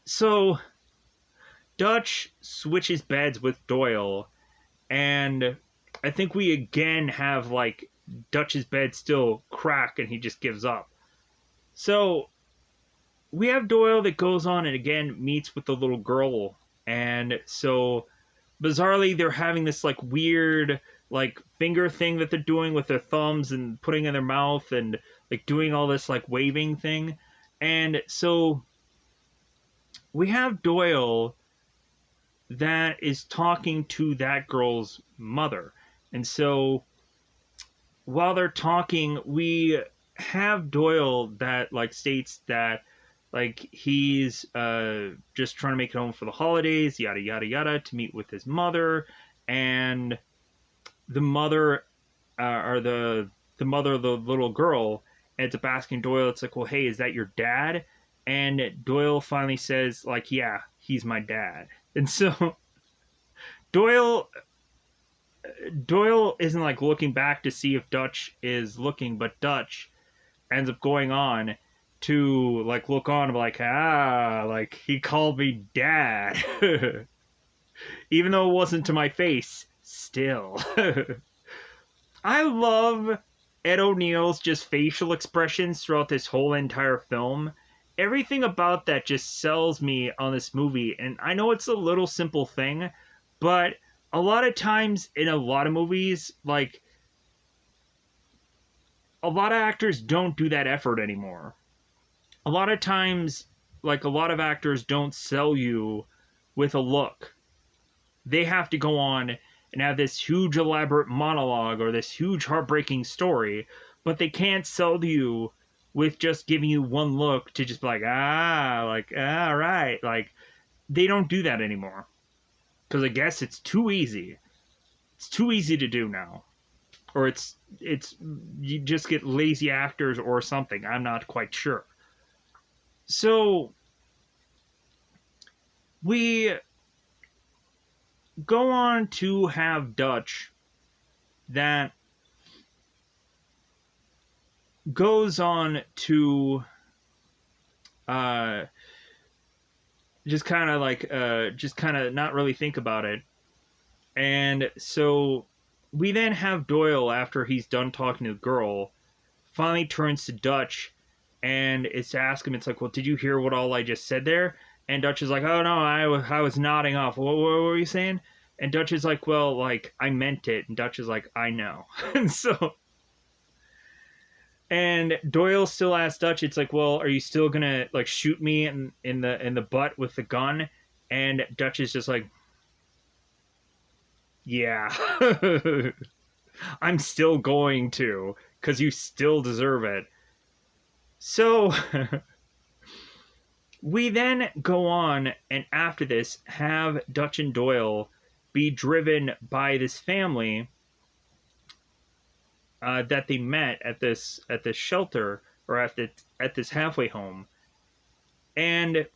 So Dutch switches beds with Doyle, and I think we again have like Dutch's bed still crack and he just gives up. So we have Doyle that goes on and again meets with the little girl, and so bizarrely they're having this like weird like finger thing that they're doing with their thumbs and putting in their mouth and like doing all this like waving thing. And so we have Doyle that is talking to that girl's mother. And so while they're talking, we have Doyle that like states that like he's just trying to make it home for the holidays, yada yada yada, to meet with his mother, and the mother or the mother of the little girl ends up asking Doyle. It's like, well, hey, is that your dad? And Doyle finally says, like, yeah, he's my dad. And so Doyle isn't like looking back to see if Dutch is looking, but Dutch ends up going on to like look on and be like, like he called me dad. Even though it wasn't to my face, still. I love Ed O'Neill's just facial expressions throughout this whole entire film. Everything about that just sells me on this movie, and I know it's a little simple thing, but a lot of times in a lot of movies, like, a lot of actors don't do that effort anymore. A lot of times, like, a lot of actors don't sell you with a look. They have to go on and have this huge elaborate monologue or this huge heartbreaking story, but they can't sell you with just giving you one look to just be like, right. Like, they don't do that anymore. Because I guess it's too easy. It's too easy to do now. Or it's you just get lazy actors or something. I'm not quite sure. So we go on to have Dutch that goes on to just kind of not really think about it. And so we then have Doyle, after he's done talking to the girl, finally turns to Dutch and it's to ask him, it's like, well, did you hear what all I just said there? And Dutch is like, oh no, I was nodding off. What were you saying? And Dutch is like, well, like, I meant it. And Dutch is like, I know. And Doyle still asks Dutch, it's like, well, are you still gonna like shoot me in the butt with the gun? And Dutch is just like, yeah. I'm still going to, because you still deserve it. So we then go on, and after this, have Dutch and Doyle be driven by this family that they met at this shelter, or at this halfway home. And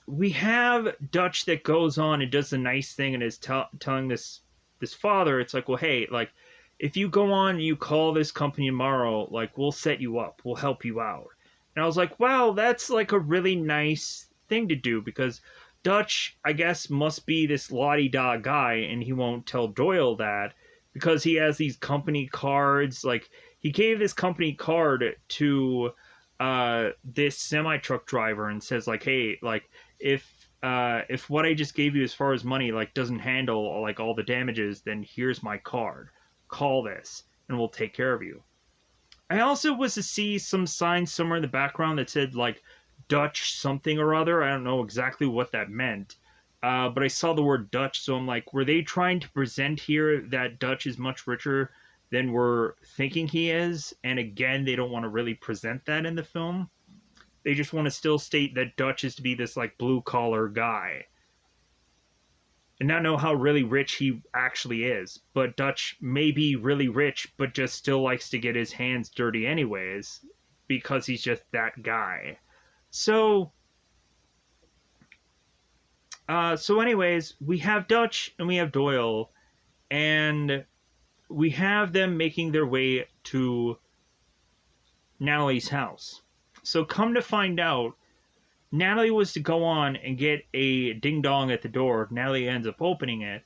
we have Dutch that goes on and does the nice thing and is telling this father, it's like, well, hey, like, if you go on and you call this company tomorrow, like, we'll set you up, we'll help you out. And I was like, wow, that's like a really nice thing to do, because Dutch, I guess, must be this la-di-da guy, and he won't tell Doyle that because he has these company cards. Like, he gave this company card to this semi-truck driver and says, like, hey, like, if what I just gave you as far as money, like, doesn't handle, like, all the damages, then here's my card. Call this, and we'll take care of you. I also was to see some signs somewhere in the background that said, like, Dutch something or other. I don't know exactly what that meant. But I saw the word Dutch, so I'm like, were they trying to present here that Dutch is much richer than we're thinking he is? And again, they don't want to really present that in the film. They just want to still state that Dutch is to be this, like, blue-collar guy. And not know how really rich he actually is. But Dutch may be really rich, but just still likes to get his hands dirty anyways, because he's just that guy. So anyways, we have Dutch and we have Doyle, and we have them making their way to Natalie's house. So come to find out, Natalie was to go on and get a ding dong at the door. Natalie ends up opening it,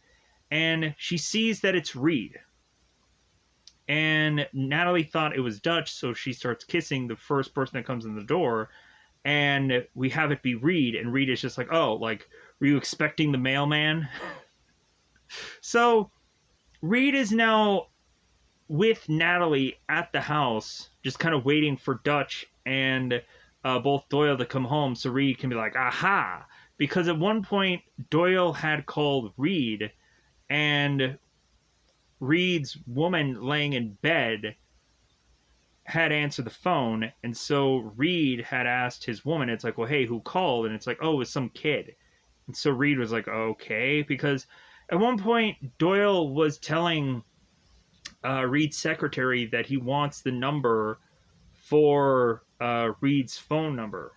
and she sees that it's Reed. And Natalie thought it was Dutch, so she starts kissing the first person that comes in the door, and we have it be Reed, and Reed is just like, oh, like, were you expecting the mailman? So Reed is now with Natalie at the house, just kind of waiting for Dutch and both Doyle to come home so Reed can be like, aha! Because at one point, Doyle had called Reed, and Reed's woman laying in bed had answered the phone, and so Reed had asked his woman, it's like, well, hey, who called? And it's like, oh, it was some kid. And so Reed was like, okay, because at one point, Doyle was telling Reed's secretary that he wants the number for Reed's phone number,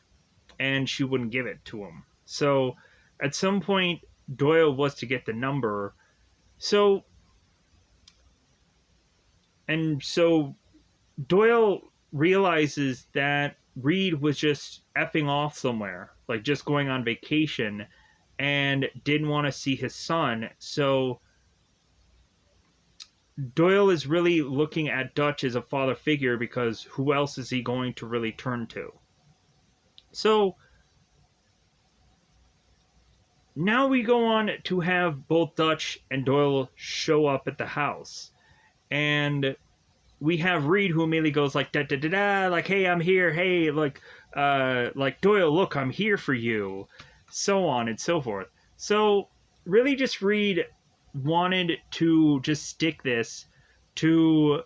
and she wouldn't give it to him. So at some point, Doyle was to get the number. So Doyle realizes that Reed was just effing off somewhere, like just going on vacation, and didn't want to see his son. So Doyle is really looking at Dutch as a father figure because who else is he going to really turn to? So now we go on to have both Dutch and Doyle show up at the house. And we have Reed who immediately goes like da da da da, like, hey, I'm here, hey, like Doyle, look, I'm here for you, so on and so forth. So really just Reed wanted to just stick this to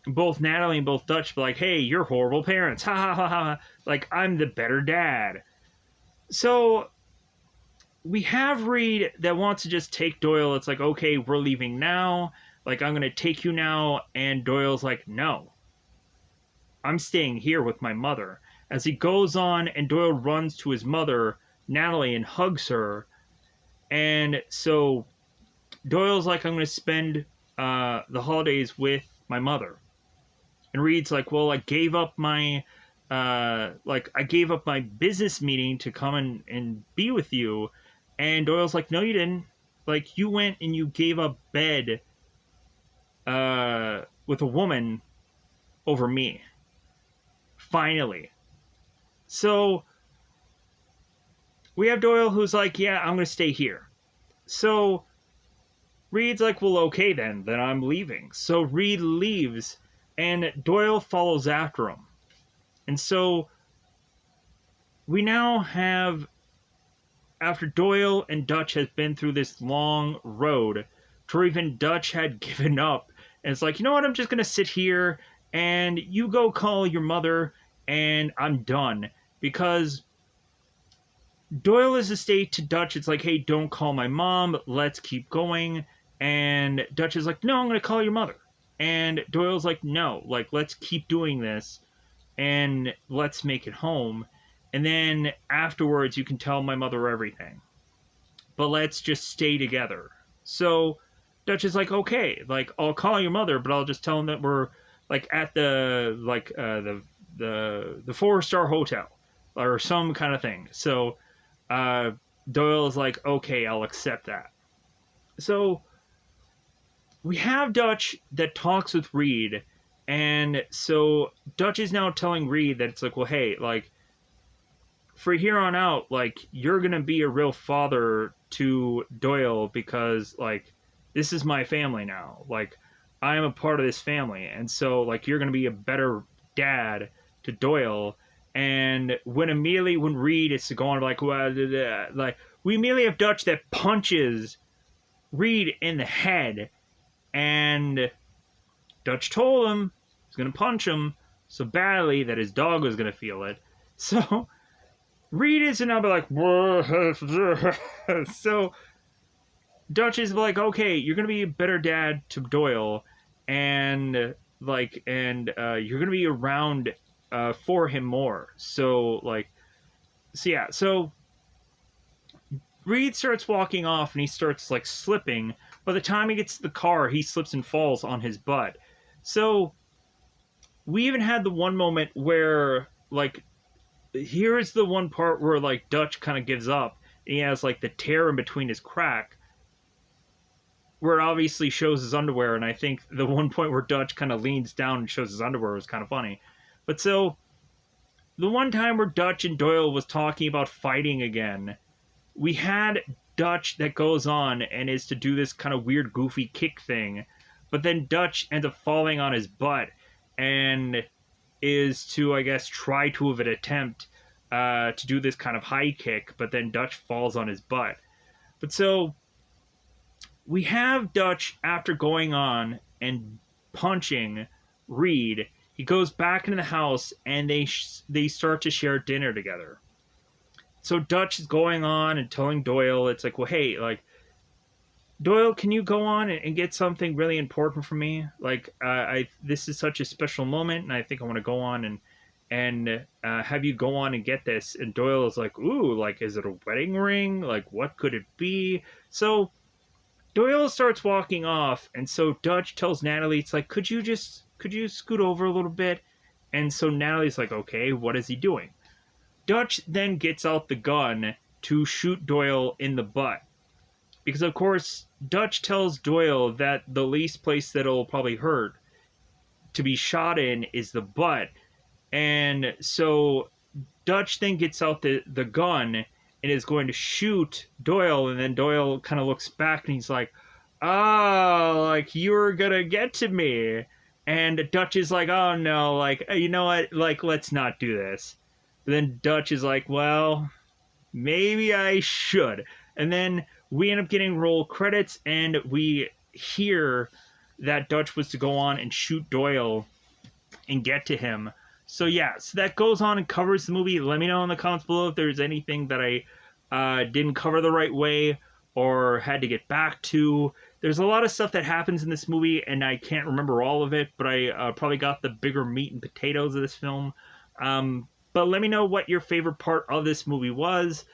both Natalie and both Dutch, like, hey, you're horrible parents, ha ha ha ha, like, I'm the better dad. So we have Reed that wants to just take Doyle. It's like, okay, we're leaving now. Like, I'm going to take you now. And Doyle's like, no. I'm staying here with my mother. As he goes on, and Doyle runs to his mother, Natalie, and hugs her. And so Doyle's like, I'm going to spend the holidays with my mother. And Reed's like, well, I gave up my business meeting to come and be with you. And Doyle's like, no, you didn't. Like, you went and you gave up bed with a woman over me. Finally. So we have Doyle who's like, yeah, I'm going to stay here. So Reed's like, well, okay then I'm leaving. So Reed leaves and Doyle follows after him. And so we now have, after Doyle and Dutch has been through this long road, to even Dutch had given up, and it's like, you know what, I'm just going to sit here, and you go call your mother, and I'm done. Because Doyle is a state to Dutch, it's like, hey, don't call my mom, let's keep going. And Dutch is like, no, I'm going to call your mother. And Doyle's like, no, like, let's keep doing this, and let's make it home. And then afterwards, you can tell my mother everything. But let's just stay together. So Dutch is like, okay, like, I'll call your mother, but I'll just tell them that we're like at the 4-star hotel or some kind of thing. So Doyle is like, okay, I'll accept that. So we have Dutch that talks with Reed, and so Dutch is now telling Reed that it's like, well, hey, like, for here on out, like, you're gonna be a real father to Doyle because, like, this is my family now. Like, I am a part of this family, and so, like, you're gonna be a better dad to Doyle. And when Reed is going like, well, like, we immediately have Dutch that punches Reed in the head, and Dutch told him he's gonna punch him so badly that his dog was gonna feel it. So Reed is now be like, so Dutch is like, okay, you're gonna be a better dad to Doyle, and like, and you're gonna be around for him more. So like, so yeah, so Reed starts walking off, and he starts like slipping. By the time he gets to the car, he slips and falls on his butt. So we even had the one moment where, like, here is the one part where, like, Dutch kind of gives up. And he has, like, the tear in between his crack, where it obviously shows his underwear. And I think the one point where Dutch kind of leans down and shows his underwear was kind of funny. But so, the one time where Dutch and Doyle was talking about fighting again, we had Dutch that goes on and is to do this kind of weird, goofy kick thing. But then Dutch ends up falling on his butt and is to, I guess, try to have an attempt to do this kind of high kick, but then Dutch falls on his butt. But so we have Dutch, after going on and punching Reed, he goes back into the house and they start to share dinner together. So Dutch is going on and telling Doyle, it's like, well, hey, like, Doyle, can you go on and get something really important for me? Like, this is such a special moment, and I think I want to go on and have you go on and get this. And Doyle is like, ooh, like, is it a wedding ring? Like, what could it be? So Doyle starts walking off, and so Dutch tells Natalie, it's like, could you scoot over a little bit? And so Natalie's like, okay, what is he doing? Dutch then gets out the gun to shoot Doyle in the butt. Because, of course, Dutch tells Doyle that the least place that it'll probably hurt to be shot in is the butt. And so Dutch then gets out the gun and is going to shoot Doyle. And then Doyle kind of looks back and he's like, oh, like, you were going to get to me. And Dutch is like, oh, no, like, you know what? Like, let's not do this. But then Dutch is like, well, maybe I should. And then we end up getting roll credits, and we hear that Dutch was to go on and shoot Doyle and get to him. So yeah, so that goes on and covers the movie. Let me know in the comments below if there's anything that I didn't cover the right way or had to get back to. There's a lot of stuff that happens in this movie, and I can't remember all of it, but I probably got the bigger meat and potatoes of this film. But let me know what your favorite part of this movie was.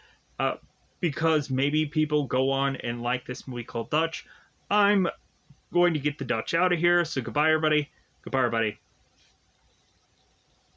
Because maybe people go on and like this movie called Dutch. I'm going to get the Dutch out of here, so goodbye, everybody. Goodbye, everybody.